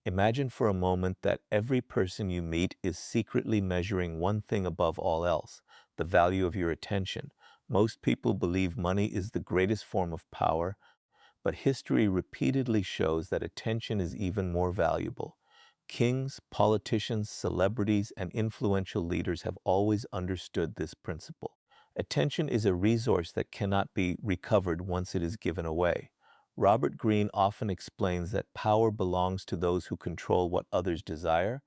Imagine for a moment that every person you meet is secretly measuring one thing above all else, the value of your attention. Most people believe money is the greatest form of power, but history repeatedly shows that attention is even more valuable. Kings, politicians, celebrities, and influential leaders have always understood this principle. Attention is a resource that cannot be recovered once it is given away. Robert Greene often explains that power belongs to those who control what others desire,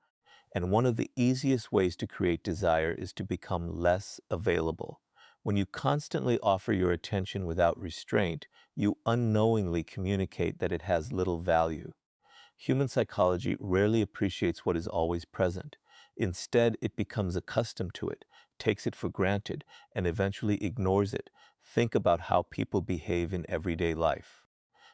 and one of the easiest ways to create desire is to become less available. When you constantly offer your attention without restraint, you unknowingly communicate that it has little value. Human psychology rarely appreciates what is always present. Instead, it becomes accustomed to it, takes it for granted, and eventually ignores it. Think about how people behave in everyday life.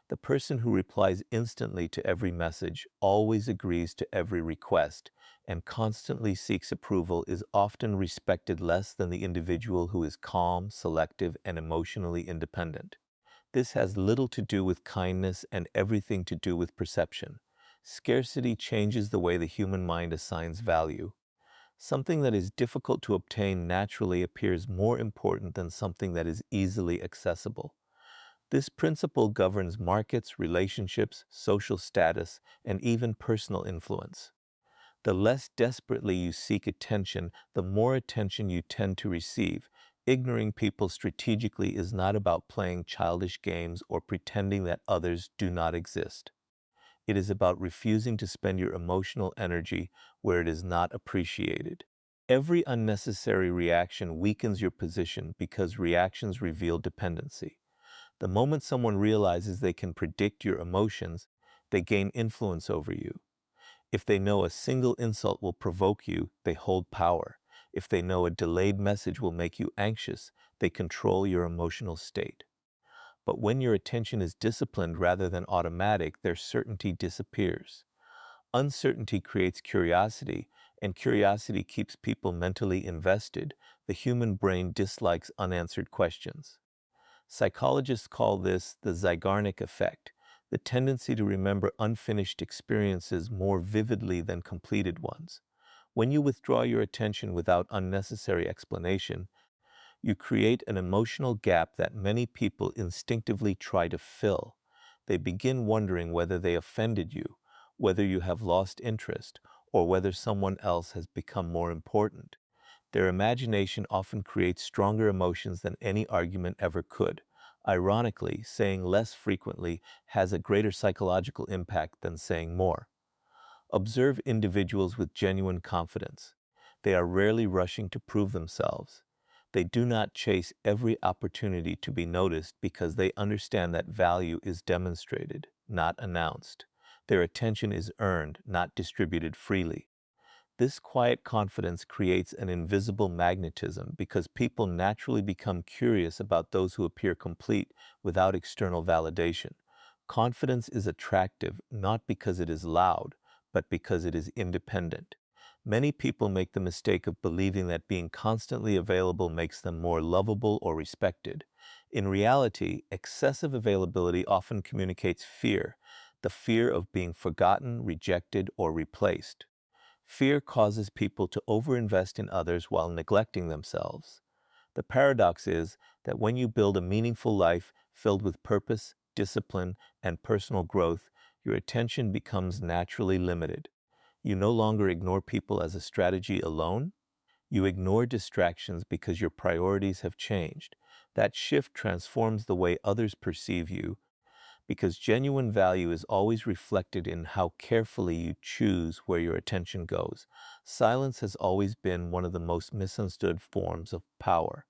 The person who replies instantly to every message, always agrees to every request, and constantly seeks approval is often respected less than the individual who is calm, selective, and emotionally independent. This has little to do with kindness and everything to do with perception. Scarcity changes the way the human mind assigns value. Something that is difficult to obtain naturally appears more important than something that is easily accessible. This principle governs markets, relationships, social status, and even personal influence. The less desperately you seek attention, the more attention you tend to receive. Ignoring people strategically is not about playing childish games or pretending that others do not exist. It is about refusing to spend your emotional energy where it is not appreciated. Every unnecessary reaction weakens your position because reactions reveal dependency. The moment someone realizes they can predict your emotions, they gain influence over you. If they know a single insult will provoke you, they hold power. If they know a delayed message will make you anxious, they control your emotional state. But when your attention is disciplined rather than automatic, their certainty disappears. Uncertainty creates curiosity, and curiosity keeps people mentally invested. The human brain dislikes unanswered questions. Psychologists call this the Zeigarnik effect, the tendency to remember unfinished experiences more vividly than completed ones. When you withdraw your attention without unnecessary explanation, you create an emotional gap that many people instinctively try to fill. They begin wondering whether they offended you, whether you have lost interest, or whether someone else has become more important. Their imagination often creates stronger emotions than any argument ever could. Ironically, saying less frequently has a greater psychological impact than saying more. Observe individuals with genuine confidence. They are rarely rushing to prove themselves. They do not chase every opportunity to be noticed because they understand that value is demonstrated, not announced. Their attention is earned, not distributed freely. This quiet confidence creates an invisible magnetism because people naturally become curious about those who appear complete without external validation. Confidence is attractive not because it is loud, but because it is independent. Many people make the mistake of believing that being constantly available makes them more lovable or respected. In reality, excessive availability often communicates fear, the fear of being forgotten, rejected, or replaced. Fear causes people to overinvest in others while neglecting themselves. The paradox is that when you build a meaningful life filled with purpose, discipline, and personal growth, your attention becomes naturally limited. You no longer ignore people as a strategy alone. You ignore distractions because your priorities have changed. That shift transforms the way others perceive you, because genuine value is always reflected in how carefully you choose where your attention goes. Silence has always been one of the most misunderstood forms of power.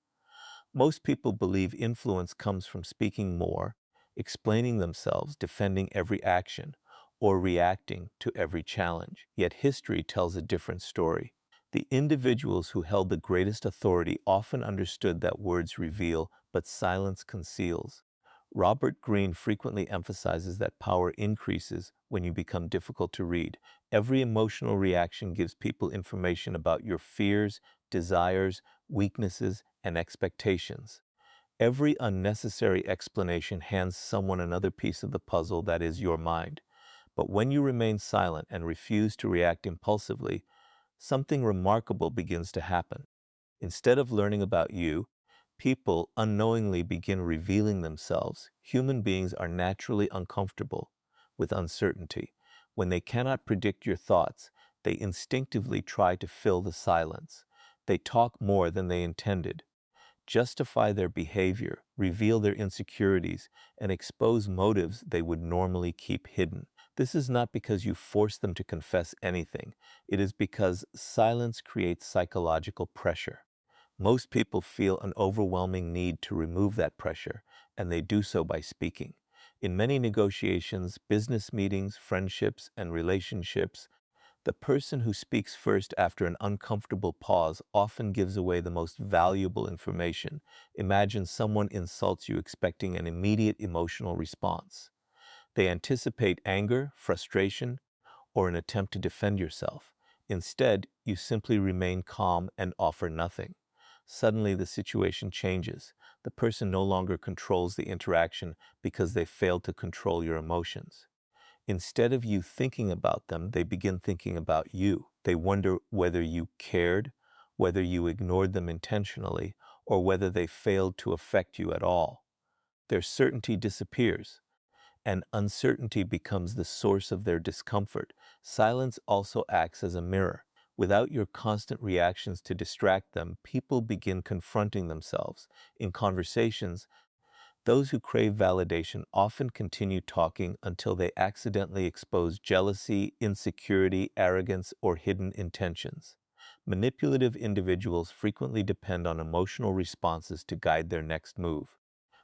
Most people believe influence comes from speaking more, explaining themselves, defending every action, or reacting to every challenge. Yet history tells a different story. The individuals who held the greatest authority often understood that words reveal, but silence conceals. Robert Greene frequently emphasizes that power increases when you become difficult to read. Every emotional reaction gives people information about your fears, desires, weaknesses, and expectations. Every unnecessary explanation hands someone another piece of the puzzle that is your mind. But when you remain silent and refuse to react impulsively, something remarkable begins to happen. Instead of learning about you, people unknowingly begin revealing themselves. Human beings are naturally uncomfortable with uncertainty. When they cannot predict your thoughts, they instinctively try to fill the silence. They talk more than they intended, justify their behavior, reveal their insecurities, and expose motives they would normally keep hidden. This is not because you force them to confess anything. It is because silence creates psychological pressure. Most people feel an overwhelming need to remove that pressure, and they do so by speaking. In many negotiations, business meetings, friendships, and relationships, the person who speaks first after an uncomfortable pause often gives away the most valuable information. Imagine someone insults you expecting an immediate emotional response. They anticipate anger, frustration, or an attempt to defend yourself. Instead, you simply remain calm and offer nothing. Suddenly, the situation changes. The person no longer controls the interaction because they failed to control your emotions. Instead of you thinking about them, they begin thinking about you. They wonder whether you cared, whether you ignored them intentionally, or whether they failed to affect you at all. Their certainty disappears, and uncertainty becomes the source of their discomfort. Silence also acts as a mirror. Without your constant reactions to distract them, people begin confronting themselves. In conversations, those who crave validation often continue talking until they accidentally expose jealousy, insecurity, arrogance, or hidden intentions. Manipulative individuals frequently depend on emotional responses to guide their next move.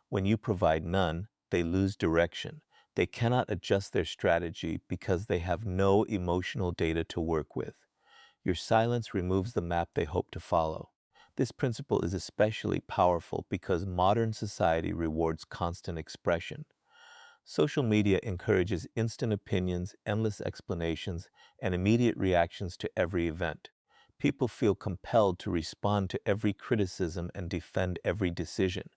When you provide none, they lose direction. They cannot adjust their strategy because they have no emotional data to work with. Your silence removes the map they hope to follow. This principle is especially powerful because modern society rewards constant expression. Social media encourages instant opinions, endless explanations, and immediate reactions to every event. People feel compelled to respond to every criticism and defend every decision.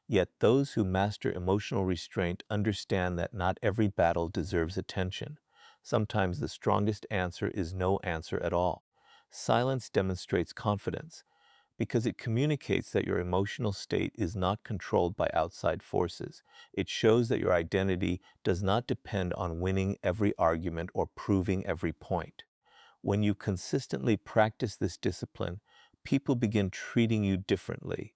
Yet those who master emotional restraint understand that not every battle deserves attention. Sometimes the strongest answer is no answer at all. Silence demonstrates confidence because it communicates that your emotional state is not controlled by outside forces. It shows that your identity does not depend on winning every argument or proving every point. When you consistently practice this discipline, people begin treating you differently.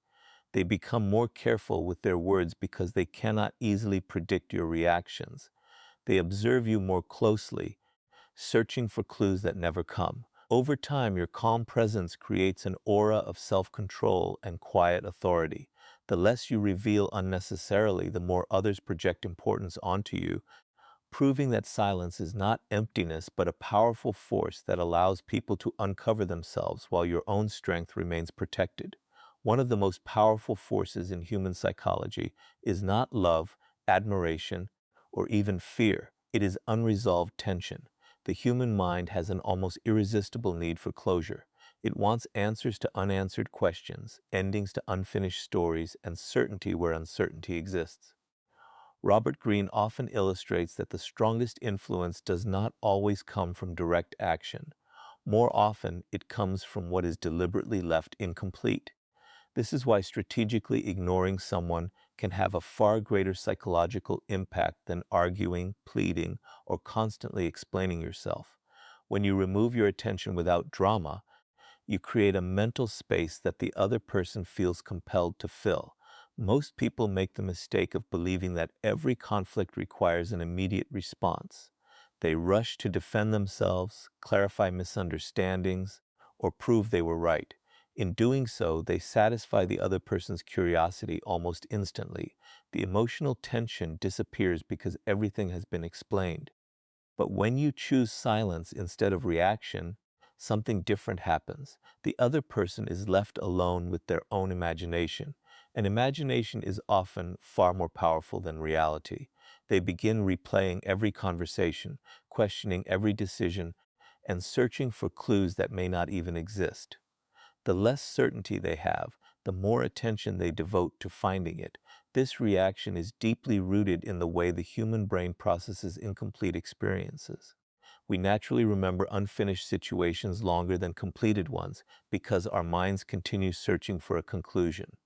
They become more careful with their words because they cannot easily predict your reactions. They observe you more closely, searching for clues that never come. Over time, your calm presence creates an aura of self-control and quiet authority. The less you reveal unnecessarily, the more others project importance onto you, proving that silence is not emptiness but a powerful force that allows people to uncover themselves while your own strength remains protected. One of the most powerful forces in human psychology is not love, admiration, or even fear. It is unresolved tension. The human mind has an almost irresistible need for closure. It wants answers to unanswered questions, endings to unfinished stories, and certainty where uncertainty exists. Robert Greene often illustrates that the strongest influence does not always come from direct action. More often, it comes from what is deliberately left incomplete. This is why strategically ignoring someone can have a far greater psychological impact than arguing, pleading, or constantly explaining yourself. When you remove your attention without drama, you create a mental space that the other person feels compelled to fill. Most people make the mistake of believing that every conflict requires an immediate response. They rush to defend themselves, clarify misunderstandings, or prove they were right. In doing so, they satisfy the other person's curiosity almost instantly. The emotional tension disappears because everything has been explained. But when you choose silence instead of reaction, something different happens. The other person is left alone with their own imagination. And imagination is often far more powerful than reality. They begin replaying every conversation, questioning every decision, and searching for clues that may not even exist. The less certainty they have, the more attention they devote to finding it. This reaction is deeply rooted in the way the human brain processes incomplete experiences. We naturally remember unfinished situations longer than completed ones because our minds continue searching for a conclusion.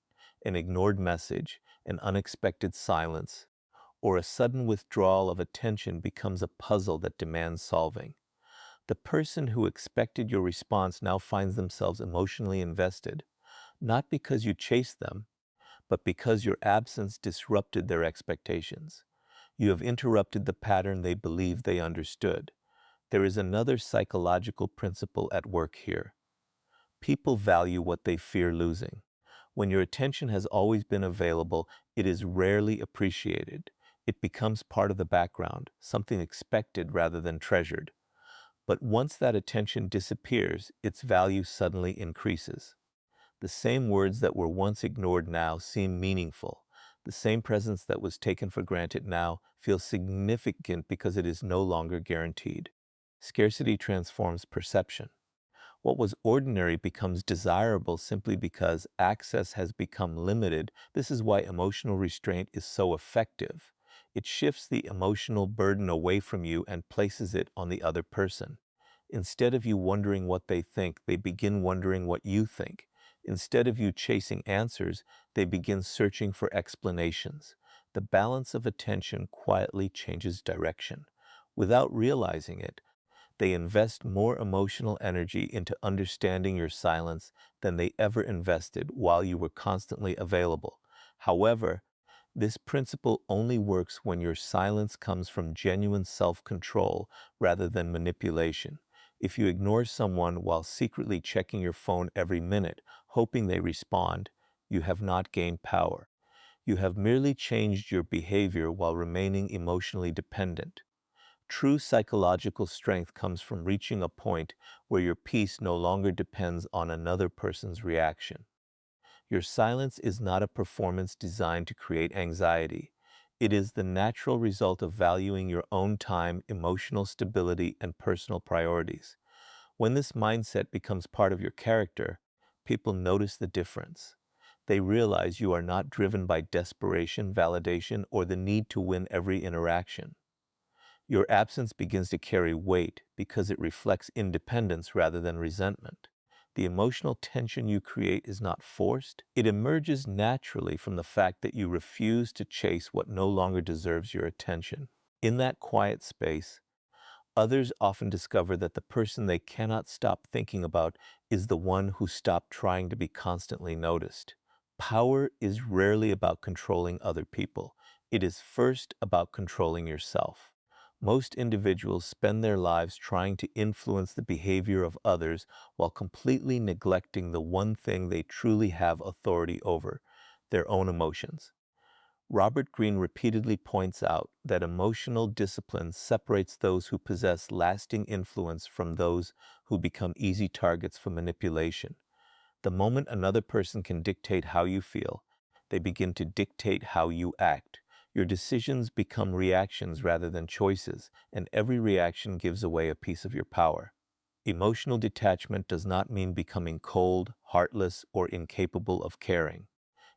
An ignored message, an unexpected silence, or a sudden withdrawal of attention becomes a puzzle that demands solving. The person who expected your response now finds themselves emotionally invested, not because you chased them, but because your absence disrupted their expectations. You have interrupted the pattern they believed they understood. There is another psychological principle at work here. People value what they fear losing. When your attention has always been available, it is rarely appreciated. It becomes part of the background, something expected rather than treasured. But once that attention disappears, its value suddenly increases. The same words that were once ignored now seem meaningful. The same presence that was taken for granted now feels significant because it is no longer guaranteed. Scarcity transforms perception. What was ordinary becomes desirable simply because access has become limited. This is why emotional restraint is so effective. It shifts the emotional burden away from you and places it on the other person. Instead of you wondering what they think, they begin wondering what you think. Instead of you chasing answers, they begin searching for explanations. The balance of attention quietly changes direction. Without realizing it, they invest more emotional energy into understanding your silence than they ever invested while you were constantly available. However, this principle only works when your silence comes from genuine self-control rather than manipulation. If you ignore someone while secretly checking your phone every minute, hoping they respond, you have not gained power. You have merely changed your behavior while remaining emotionally dependent. True psychological strength comes from reaching a point where your peace no longer depends on another person's reaction. Your silence is not a performance designed to create anxiety. It is the natural result of valuing your own time, emotional stability, and personal priorities. When this mindset becomes part of your character, people notice the difference. They realize you are not driven by desperation, validation, or the need to win every interaction. Your absence begins to carry weight because it reflects independence rather than resentment. The emotional tension you create is not forced. It emerges naturally from the fact that you refuse to chase what no longer deserves your attention. In that quiet space, others often discover that the person they cannot stop thinking about is the one who stopped trying to be constantly noticed. Power is rarely about controlling other people. It is first about controlling yourself. Most individuals spend their lives trying to influence the behavior of others while completely neglecting the one thing they truly have authority over, their own emotions. Robert Greene repeatedly points out that emotional discipline separates those who possess lasting influence from those who become easy targets for manipulation. The moment another person can dictate how you feel, they begin to dictate how you act. Your decisions become reactions rather than choices, and every reaction gives away a piece of your power. Emotional detachment does not mean becoming cold, heartless, or incapable of caring.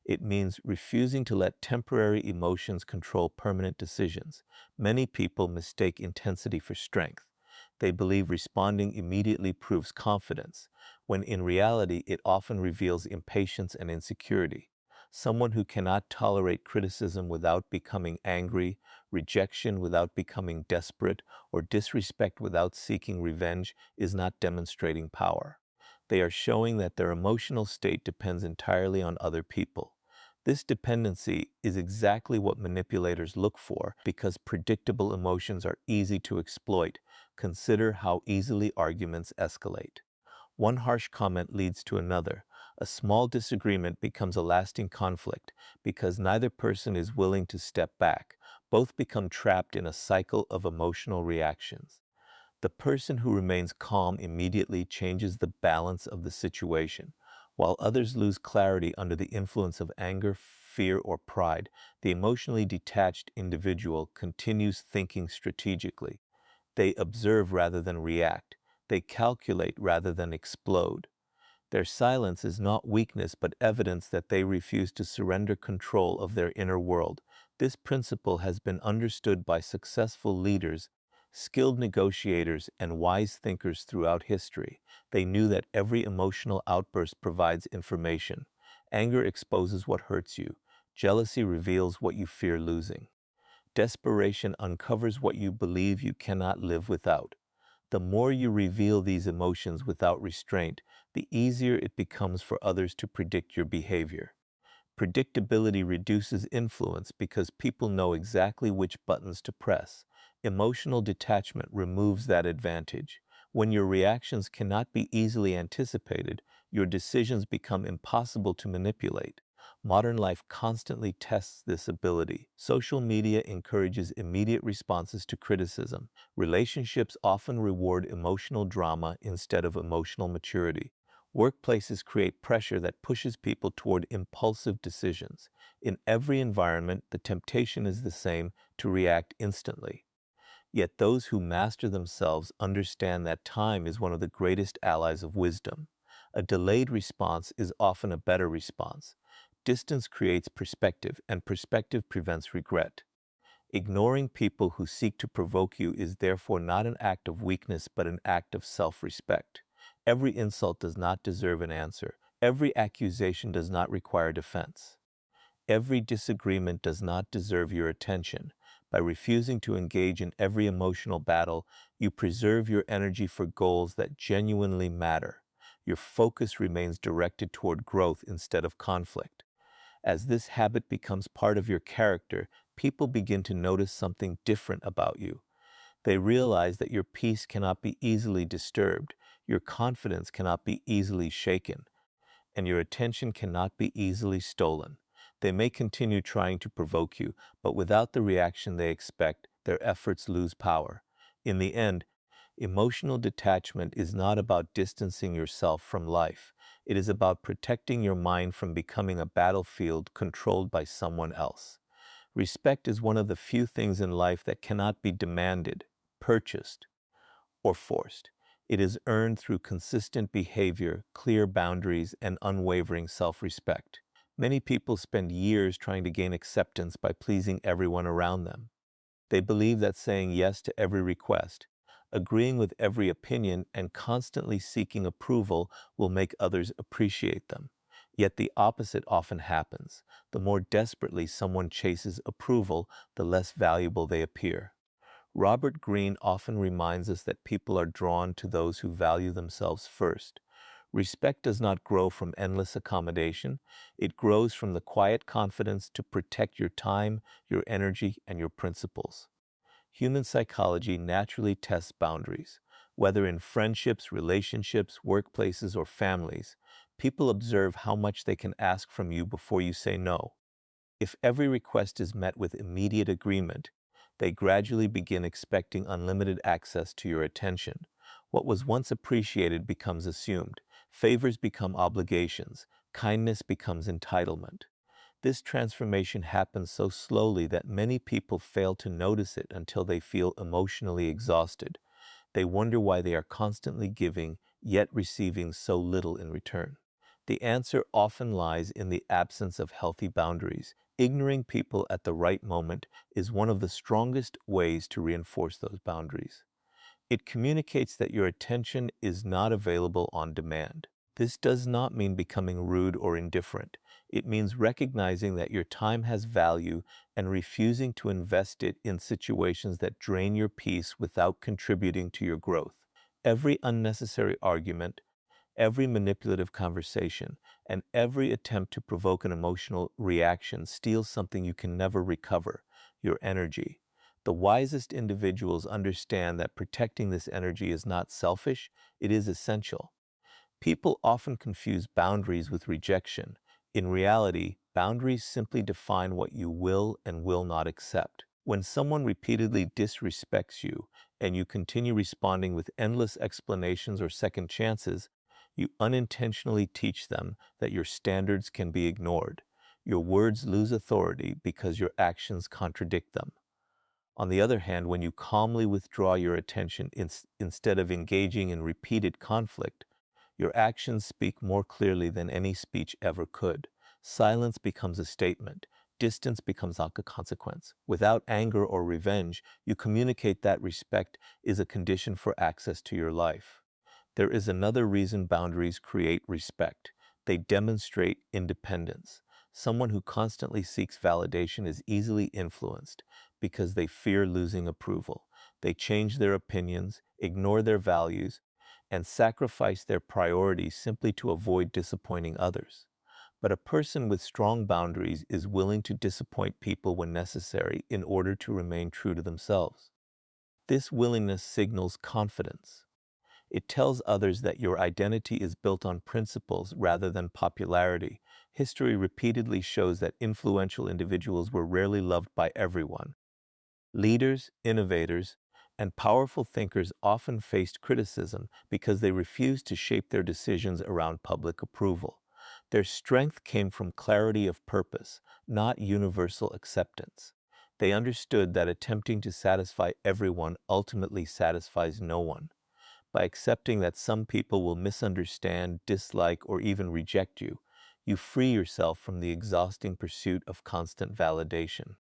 It means refusing to let temporary emotions control permanent decisions. Many people mistake intensity for strength. They believe responding immediately proves confidence, when in reality it often reveals impatience and insecurity. Someone who cannot tolerate criticism without becoming angry, rejection without becoming desperate, or disrespect without seeking revenge is not demonstrating power. They are showing that their emotional state depends entirely on other people. This dependency is exactly what manipulators look for because predictable emotions are easy to exploit. Consider how easily arguments escalate. One harsh comment leads to another. A small disagreement becomes a lasting conflict because neither person is willing to step back. Both become trapped in a cycle of emotional reactions. The person who remains calm immediately changes the balance of the situation. While others lose clarity under the influence of anger, fear, or pride, the emotionally detached individual continues thinking strategically. They observe rather than react. They calculate rather than explode. Their silence is not weakness but evidence that they refuse to surrender control of their inner world. This principle has been understood by successful leaders, skilled negotiators, and wise thinkers throughout history. They knew that every emotional outburst provides information. Anger exposes what hurts you. Jealousy reveals what you fear losing. Desperation uncovers what you believe you cannot live without. The more you reveal these emotions without restraint, the easier it becomes for others to predict your behavior. Predictability reduces influence because people know exactly which buttons to press. Emotional detachment removes that advantage. When your reactions cannot be easily anticipated, your decisions become impossible to manipulate. Modern life constantly tests this ability. Social media encourages immediate responses to criticism. Relationships often reward emotional drama instead of emotional maturity. Workplaces create pressure that pushes people toward impulsive decisions. In every environment, the temptation is the same: to react instantly. Yet those who master themselves understand that time is one of the greatest allies of wisdom. A delayed response is often a better response. Distance creates perspective, and perspective prevents regret. Ignoring people who seek to provoke you is therefore not an act of weakness but an act of self-respect. Every insult does not deserve an answer. Every accusation does not require defense. Every disagreement does not deserve your attention. By refusing to engage in every emotional battle, you preserve your energy for goals that genuinely matter. Your focus remains directed toward growth instead of conflict. As this habit becomes part of your character, people begin to notice something different about you. They realize that your peace cannot be easily disturbed, your confidence cannot be easily shaken, and your attention cannot be easily stolen. They may continue trying to provoke you, but without the reaction they expect, their efforts lose power. In the end, emotional detachment is not about distancing yourself from life. It is about protecting your mind from becoming a battlefield controlled by someone else. Respect is one of the few things in life that cannot be demanded, purchased, or forced. It is earned through consistent behavior, clear boundaries, and unwavering self-respect. Many people spend years trying to gain acceptance by pleasing everyone around them. They believe that saying yes to every request, agreeing with every opinion, and constantly seeking approval will make others appreciate them. Yet the opposite often happens. The more desperately someone chases approval, the less valuable they appear. Robert Greene often reminds us that people are drawn to those who value themselves first. Respect does not grow from endless accommodation. It grows from the quiet confidence to protect your time, your energy, and your principles. Human psychology naturally tests boundaries. Whether in friendships, relationships, workplaces, or families, people observe how much they can ask from you before you say no. If every request is met with immediate agreement, they gradually begin expecting unlimited access to your attention. What was once appreciated becomes assumed. Favors become obligations. Kindness becomes entitlement. This transformation happens so slowly that many people fail to notice it until they feel emotionally exhausted. They wonder why they are constantly giving, yet receiving so little in return. The answer often lies in the absence of healthy boundaries. Ignoring people at the right moment is one of the strongest ways to reinforce those boundaries. It communicates that your attention is not available on demand. This does not mean becoming rude or indifferent. It means recognizing that your time has value and refusing to invest it in situations that drain your peace without contributing to your growth. Every unnecessary argument, every manipulative conversation, and every attempt to provoke an emotional reaction steals something you can never recover: your energy. The wisest individuals understand that protecting this energy is not selfish, it is essential. People often confuse boundaries with rejection. In reality, boundaries simply define what you will and will not accept. When someone repeatedly disrespects you and you continue responding with endless explanations or second chances, you unintentionally teach them that your standards can be ignored. Your words lose authority because your actions contradict them. On the other hand, when you calmly withdraw your attention instead of engaging in repeated conflict, Your actions speak more clearly than any speech ever could. Silence becomes a statement. Distance becomes a consequence. Without anger or revenge, you communicate that respect is a condition for access to your life. There is another reason boundaries create respect. They demonstrate independence. Someone who constantly seeks validation is easily influenced because they fear losing approval. They change their opinions, ignore their values, and sacrifice their priorities simply to avoid disappointing others. But a person with strong boundaries is willing to disappoint people when necessary in order to remain true to themselves. This willingness signals confidence. It tells others that your identity is built on principles rather than popularity. History repeatedly shows that influential individuals were rarely loved by everyone. Leaders, innovators, and powerful thinkers often faced criticism because they refused to shape their decisions around public approval. Their strength came from clarity of purpose, not universal acceptance. They understood that attempting to satisfy everyone ultimately satisfies no one. By accepting that some people will misunderstand, dislike, or even reject you, you free yourself from the exhausting pursuit of constant validation.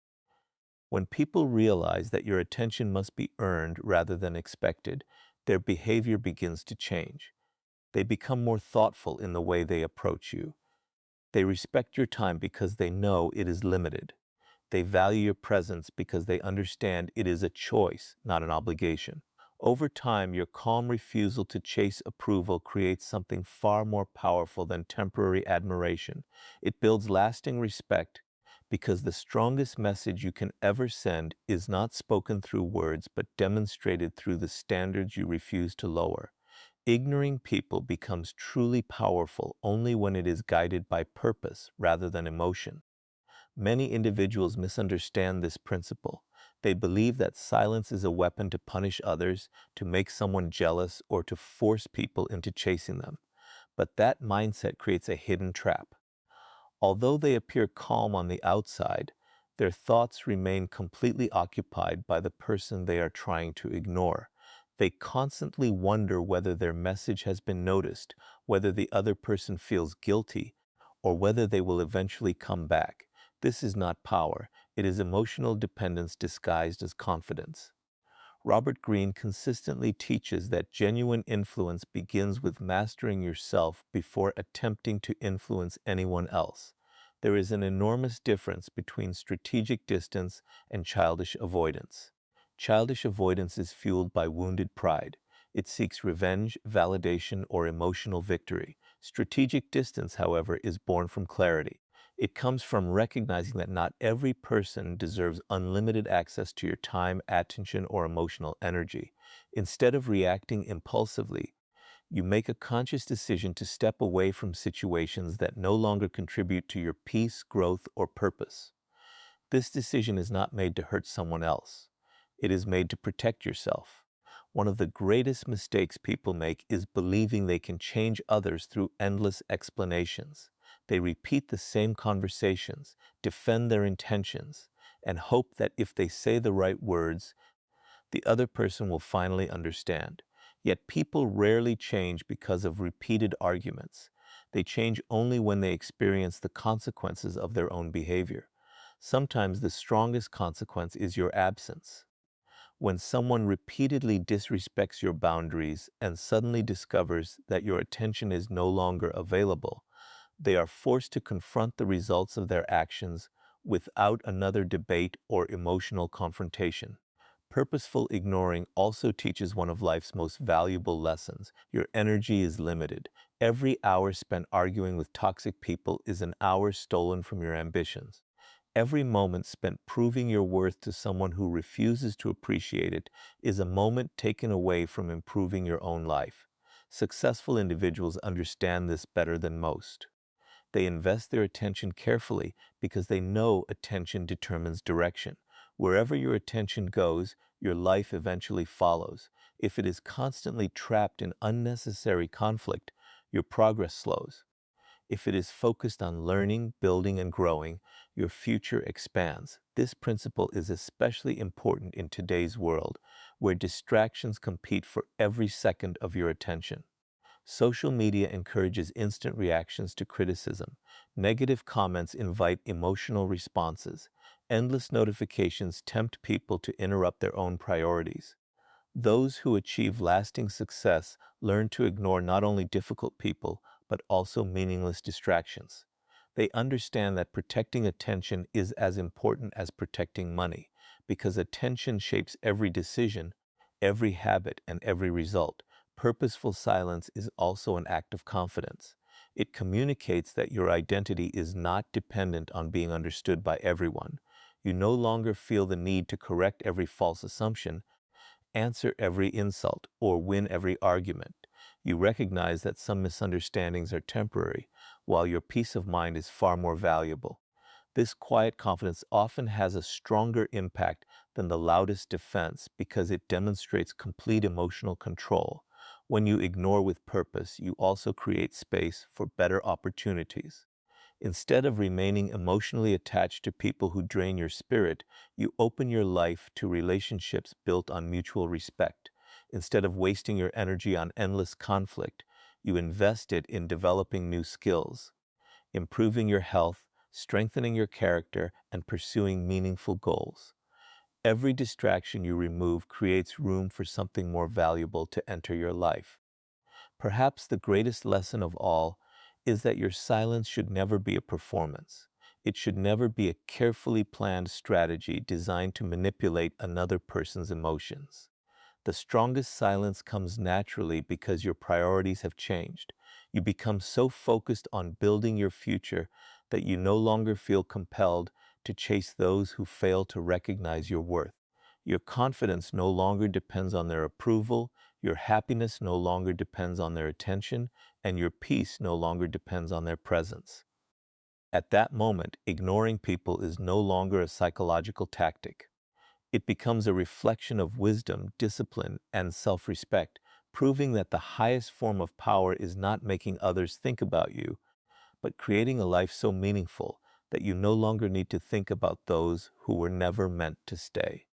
When people realize that your attention must be earned rather than expected, their behavior begins to change. They become more thoughtful in the way they approach you. They respect your time because they know it is limited. They value your presence because they understand it is a choice, not an obligation. Over time, your calm refusal to chase approval creates something far more powerful than temporary admiration. It builds lasting respect because the strongest message you can ever send is not spoken through words but demonstrated through the standards you refuse to lower. Ignoring people becomes truly powerful only when it is guided by purpose rather than emotion. Many individuals misunderstand this principle. They believe that silence is a weapon to punish others, to make someone jealous, or to force people into chasing them. But that mindset creates a hidden trap. Although they appear calm on the outside, their thoughts remain completely occupied by the person they are trying to ignore. They constantly wonder whether their message has been noticed, whether the other person feels guilty, or whether they will eventually come back. This is not power, it is emotional dependence disguised as confidence. Robert Greene consistently teaches that genuine influence begins with mastering yourself before attempting to influence anyone else. There is an enormous difference between strategic distance and childish avoidance. Childish avoidance is fueled by wounded pride. It seeks revenge, validation, or emotional victory. Strategic distance, however, is born from clarity. It comes from recognizing that not every person deserves unlimited access to your time, attention, or emotional energy. Instead of reacting impulsively, you make a conscious decision to step away from situations that no longer contribute to your peace, growth, or purpose. This decision is not made to hurt someone else. It is made to protect yourself. One of the greatest mistakes people make is believing they can change others through endless explanations. They repeat the same conversations, defend their intentions, and hope that if they say the right words, the other person will finally understand. Yet people rarely change because of repeated arguments. They change only when they experience the consequences of their own behavior. Sometimes the strongest consequence is your absence. When someone repeatedly disrespects your boundaries and suddenly discovers that your attention is no longer available, they are forced to confront the results of their actions without another debate or emotional confrontation. Purposeful ignoring also teaches one of life's most valuable lessons. Your energy is limited. Every hour spent arguing with toxic people is an hour stolen from your ambitions. Every moment spent proving your worth to someone who refuses to appreciate it is a moment taken away from improving your own life. Successful individuals understand this better than most. They invest their attention carefully because they know attention determines direction. Wherever your attention goes, your life eventually follows. If it is constantly trapped in unnecessary conflict, your progress slows. If it is focused on learning, building, and growing, your future expands. This principle is especially important in today's world, where distractions compete for every second of your attention. Social media encourages instant reactions to criticism. Negative comments invite emotional responses. Endless notifications tempt people to interrupt their own priorities. Those who achieve lasting success learn to ignore not only difficult people, but also meaningless distractions. They understand that protecting attention is as important as protecting money, because attention shapes every decision, every habit, and every result. Purposeful silence is also an act of confidence. It communicates that your identity is not dependent on being understood by everyone. You no longer feel the need to correct every false assumption, answer every insult, or win every argument. You recognize that some misunderstandings are temporary, while your peace of mind is far more valuable. This quiet confidence often has a stronger impact than the loudest defense because it demonstrates complete emotional control. When you ignore with purpose, you also create space for better opportunities. Instead of remaining emotionally attached to people who drain your spirit, you open your life to relationships built on mutual respect. Instead of wasting your energy on endless conflict, you invest it in developing new skills, improving your health, strengthening your character, and pursuing meaningful goals. Every distraction you remove creates room for something more valuable to enter your life. Perhaps the greatest lesson of all is that your silence should never be a performance. It should never be a carefully planned strategy designed to manipulate another person's emotions. The strongest silence comes naturally because your priorities have changed. You become so focused on building your future that you no longer feel compelled to chase those who fail to recognize your worth. Your confidence no longer depends on their approval, your happiness no longer depends on their attention, and your peace no longer depends on their presence. At that moment, ignoring people is no longer a psychological tactic. It becomes a reflection of wisdom, discipline, and self-respect, proving that the highest form of power is not making others think about you, but creating a life so meaningful that you no longer need to think about those who were never meant to stay.